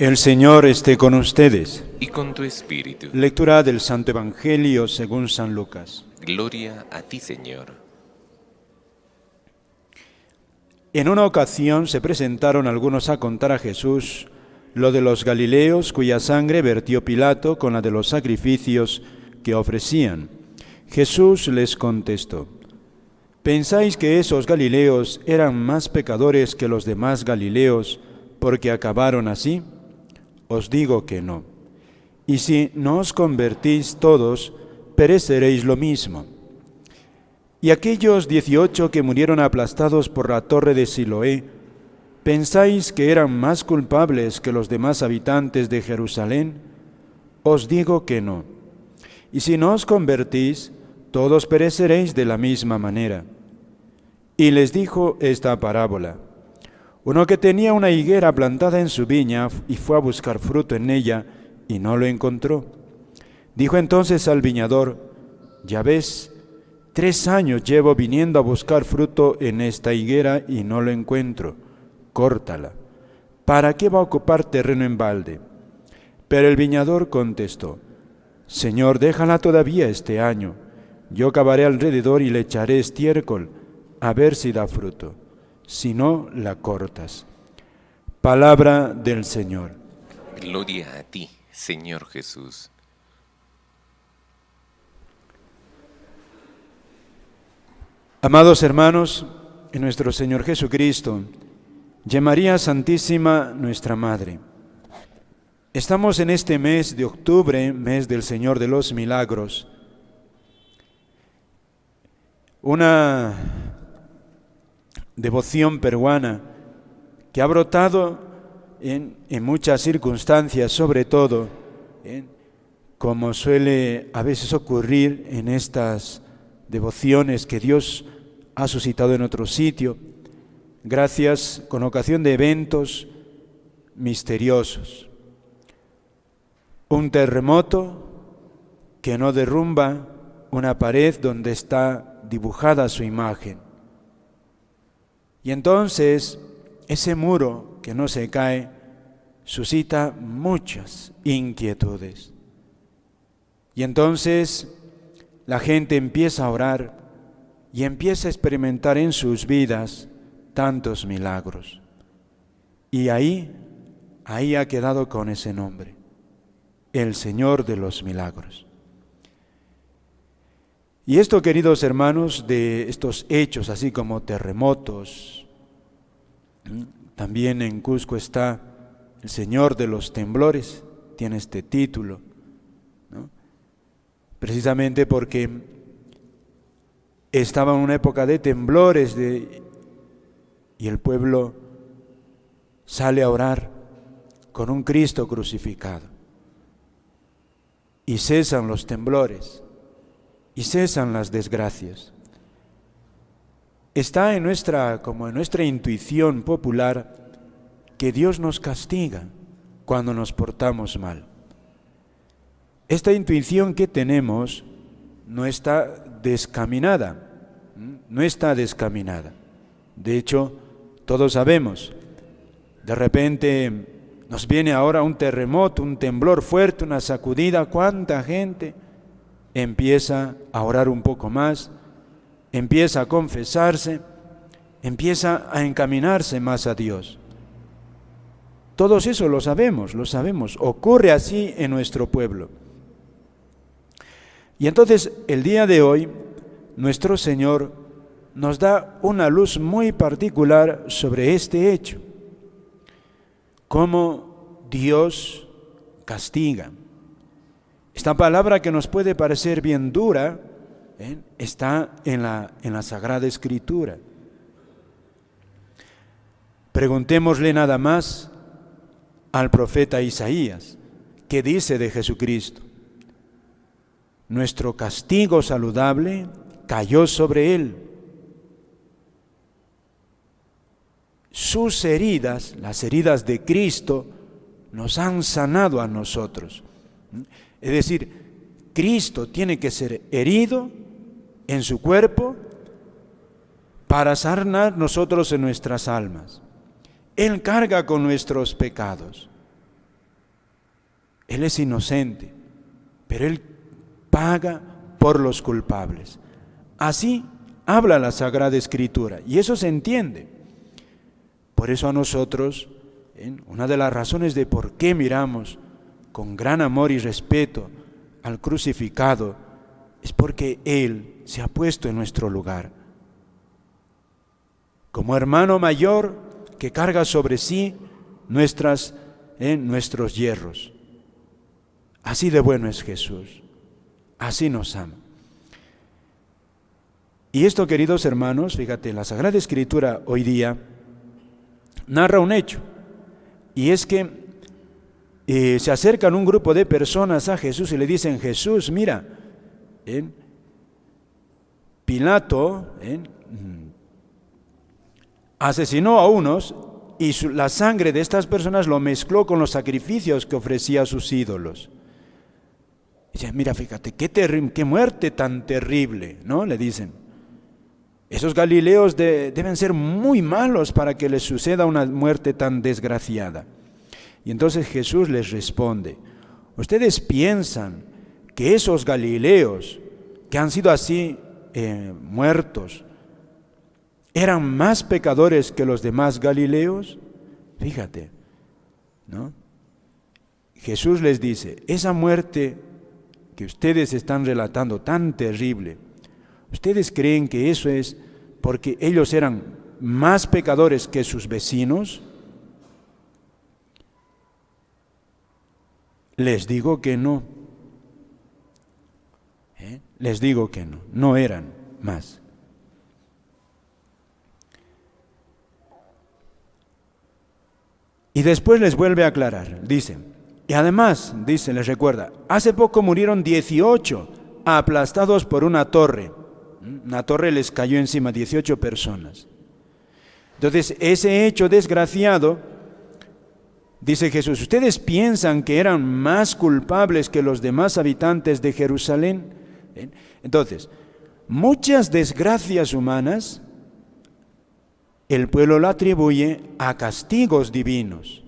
El Señor esté con ustedes. Y con tu espíritu. Lectura del Santo Evangelio según San Lucas. Gloria a ti, Señor. En una ocasión se presentaron algunos a contar a Jesús lo de los galileos cuya sangre vertió Pilato con la de los sacrificios que ofrecían. Jesús les contestó: ¿pensáis que esos galileos eran más pecadores que los demás galileos porque acabaron así? Os digo que no. Y si no os convertís todos, pereceréis lo mismo. Y aquellos 18 que murieron aplastados por la torre de Siloé, ¿pensáis que eran más culpables que los demás habitantes de Jerusalén? Os digo que no. Y si no os convertís, todos pereceréis de la misma manera. Y les dijo esta parábola: uno que tenía una higuera plantada en su viña y fue a buscar fruto en ella y no lo encontró. Dijo entonces al viñador: ya ves, 3 años llevo viniendo a buscar fruto en esta higuera y no lo encuentro. Córtala. ¿Para qué va a ocupar terreno en balde? Pero el viñador contestó: Señor, déjala todavía este año. Yo cavaré alrededor y le echaré estiércol, a ver si da fruto. Si no, la cortas. Palabra del Señor. Gloria a ti, Señor Jesús. Amados hermanos, en nuestro Señor Jesucristo, y María Santísima, nuestra Madre, estamos en este mes de octubre, mes del Señor de los Milagros, una devoción peruana que ha brotado en muchas circunstancias, sobre todo, como suele a veces ocurrir en estas devociones que Dios ha suscitado en otro sitio, gracias con ocasión de eventos misteriosos. Un terremoto que no derrumba una pared donde está dibujada su imagen. Y entonces ese muro que no se cae suscita muchas inquietudes. Y entonces la gente empieza a orar y empieza a experimentar en sus vidas tantos milagros. Y ahí ha quedado con ese nombre, el Señor de los Milagros. Y esto, queridos hermanos, de estos hechos, así como terremotos, también en Cusco está el Señor de los Temblores, tiene este título, ¿no? Precisamente porque estaba en una época de temblores y el pueblo sale a orar con un Cristo crucificado. Y cesan los temblores, y cesan las desgracias. Está como en nuestra intuición popular que Dios nos castiga cuando nos portamos mal. Esta intuición que tenemos no está descaminada, De hecho, todos sabemos, de repente nos viene ahora un terremoto, un temblor fuerte, una sacudida, ¿cuánta gente empieza a orar un poco más, empieza a confesarse, empieza a encaminarse más a Dios? Todos eso lo sabemos, ocurre así en nuestro pueblo. Y entonces el día de hoy nuestro Señor nos da una luz muy particular sobre este hecho, cómo Dios castiga. Esta palabra que nos puede parecer bien dura, está en la Sagrada Escritura. Preguntémosle nada más al profeta Isaías, ¿qué dice de Jesucristo? Nuestro castigo saludable cayó sobre él. Sus heridas, las heridas de Cristo, nos han sanado a nosotros. Es decir, Cristo tiene que ser herido en su cuerpo para sanar nosotros en nuestras almas. Él carga con nuestros pecados. Él es inocente, pero Él paga por los culpables. Así habla la Sagrada Escritura, y eso se entiende. Por eso a nosotros, una de las razones de por qué miramos con gran amor y respeto al crucificado, es porque Él se ha puesto en nuestro lugar. Como hermano mayor que carga sobre sí nuestros hierros. Así de bueno es Jesús, así nos ama. Y esto, queridos hermanos, fíjate, la Sagrada Escritura hoy día narra un hecho, y es que se acercan un grupo de personas a Jesús y le dicen: Jesús, mira, Pilato asesinó a unos y la sangre de estas personas lo mezcló con los sacrificios que ofrecía a sus ídolos. Y dicen: mira, fíjate, qué muerte tan terrible, ¿no? Le dicen. Esos galileos deben ser muy malos para que les suceda una muerte tan desgraciada. Y entonces Jesús les responde: ¿ustedes piensan que esos galileos que han sido así muertos eran más pecadores que los demás galileos? Fíjate, ¿no? Jesús les dice: esa muerte que ustedes están relatando tan terrible, ¿ustedes creen que eso es porque ellos eran más pecadores que sus vecinos? Les digo que no. Les digo que no, no eran más. Y después les vuelve a aclarar, dice, y además, dice, les recuerda, hace poco murieron 18 aplastados por una torre. Una torre les cayó encima, 18 personas. Entonces, ese hecho desgraciado, dice Jesús, ¿ustedes piensan que eran más culpables que los demás habitantes de Jerusalén? Entonces, muchas desgracias humanas, el pueblo la atribuye a castigos divinos.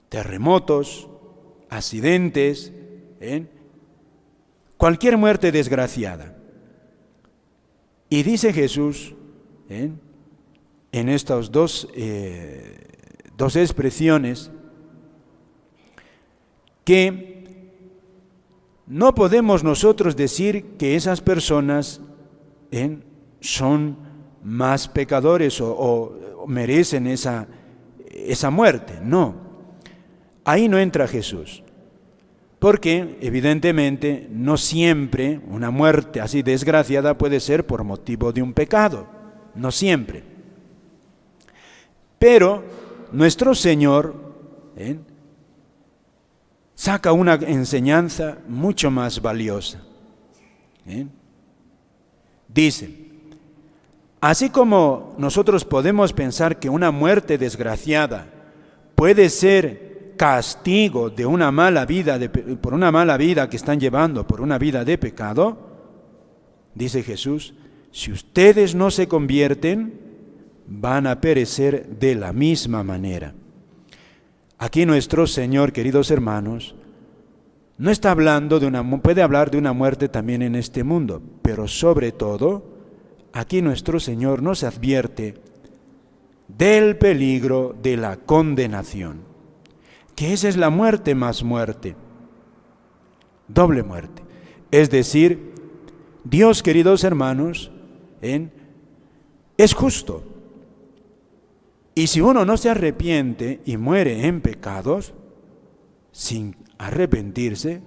Terremotos, accidentes, cualquier muerte desgraciada. Y dice Jesús, en estas dos expresiones, que no podemos nosotros decir que esas personas son más pecadores o merecen esa muerte. No, ahí no entra Jesús. Porque evidentemente no siempre una muerte así desgraciada puede ser por motivo de un pecado, no siempre. Pero nuestro Señor saca una enseñanza mucho más valiosa. Dice, así como nosotros podemos pensar que una muerte desgraciada puede ser castigo de una mala vida, por una mala vida que están llevando, por una vida de pecado, dice Jesús, si ustedes no se convierten, van a perecer de la misma manera. Aquí nuestro Señor, queridos hermanos, no está hablando puede hablar de una muerte también en este mundo, pero sobre todo, aquí nuestro Señor nos advierte del peligro de la condenación. Que esa es la muerte más muerte, doble muerte. Es decir, Dios, queridos hermanos, es justo. Y si uno no se arrepiente y muere en pecados, sin arrepentirse,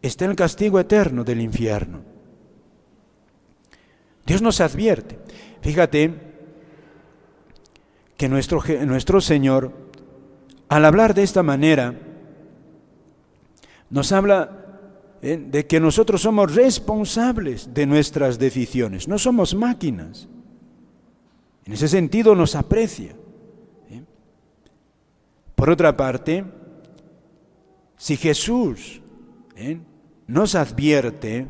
está el castigo eterno del infierno. Dios nos advierte. Fíjate que nuestro Señor, al hablar de esta manera, nos habla de que nosotros somos responsables de nuestras decisiones, no somos máquinas. En ese sentido nos aprecia. Por otra parte, si Jesús nos advierte,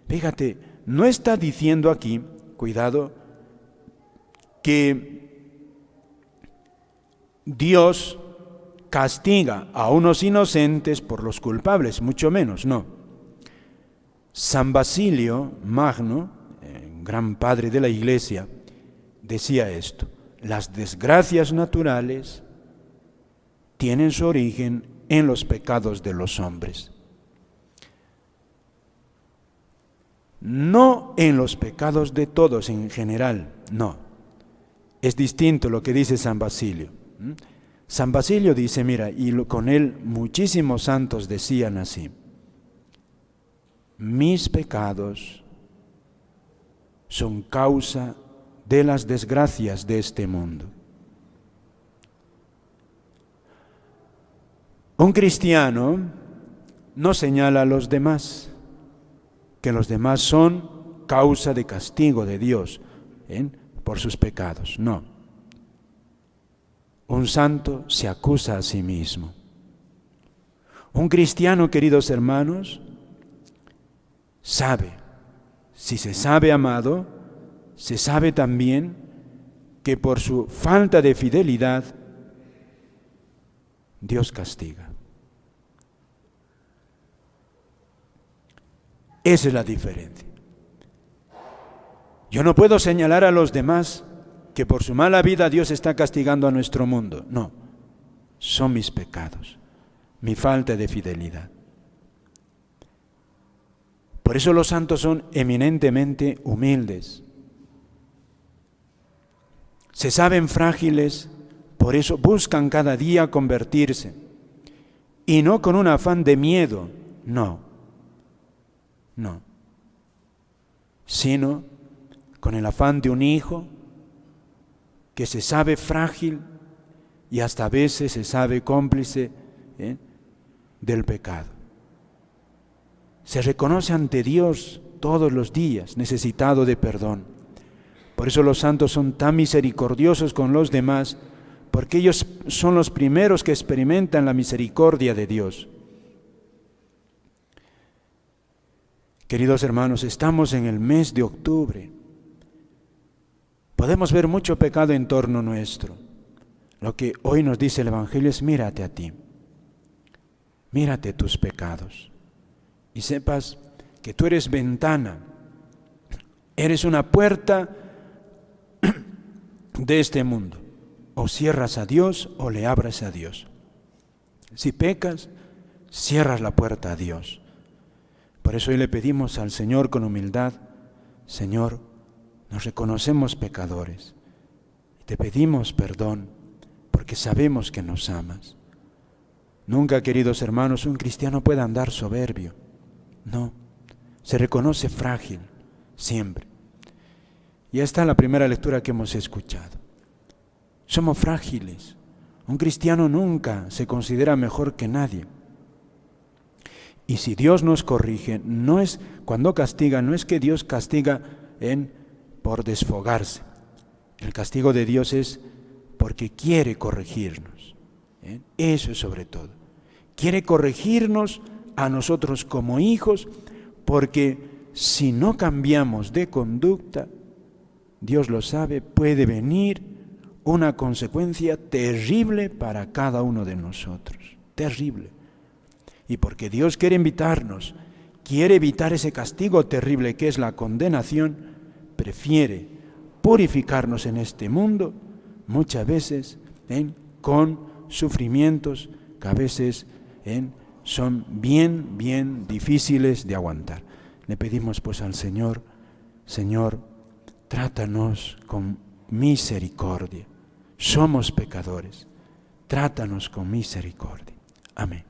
fíjate, no está diciendo aquí, cuidado, que Dios castiga a unos inocentes por los culpables, mucho menos, no. San Basilio Magno, gran padre de la Iglesia, decía esto: las desgracias naturales tienen su origen en los pecados de los hombres, no en los pecados de todos en general, no. Es distinto lo que dice San Basilio. San Basilio dice, mira, y con él muchísimos santos decían así: mis pecados son causa de las desgracias de este mundo. Un cristiano no señala a los demás que los demás son causa de castigo de Dios por sus pecados, no. Un santo se acusa a sí mismo. Un cristiano, queridos hermanos, sabe, si se sabe amado, se sabe también que por su falta de fidelidad Dios castiga. Esa es la diferencia. Yo no puedo señalar a los demás que por su mala vida Dios está castigando a nuestro mundo. No, son mis pecados, mi falta de fidelidad. Por eso los santos son eminentemente humildes. Se saben frágiles, por eso buscan cada día convertirse. Y no con un afán de miedo, no, sino con el afán de un hijo que se sabe frágil y hasta a veces se sabe cómplice del pecado. Se reconoce ante Dios todos los días necesitado de perdón. Por eso los santos son tan misericordiosos con los demás, porque ellos son los primeros que experimentan la misericordia de Dios. Queridos hermanos, estamos en el mes de octubre. Podemos ver mucho pecado en torno nuestro. Lo que hoy nos dice el Evangelio es: mírate a ti, mírate tus pecados y sepas que tú eres ventana, eres una puerta de este mundo. O cierras a Dios o le abres a Dios. Si pecas, cierras la puerta a Dios. Por eso hoy le pedimos al Señor con humildad: Señor, nos reconocemos pecadores y te pedimos perdón porque sabemos que nos amas. Nunca, queridos hermanos, un cristiano puede andar soberbio. No, se reconoce frágil siempre. Y esta es la primera lectura que hemos escuchado. Somos frágiles. Un cristiano nunca se considera mejor que nadie. Y si Dios nos corrige, no es cuando castiga, no es que Dios castiga por desfogarse. El castigo de Dios es porque quiere corregirnos. Eso es sobre todo. Quiere corregirnos a nosotros como hijos, porque si no cambiamos de conducta, Dios lo sabe, puede venir una consecuencia terrible para cada uno de nosotros. Terrible. Y porque Dios quiere invitarnos, quiere evitar ese castigo terrible que es la condenación, prefiere purificarnos en este mundo, muchas veces con sufrimientos que a veces son bien difíciles de aguantar. Le pedimos pues al Señor: Señor, trátanos con misericordia. Somos pecadores, trátanos con misericordia. Amén.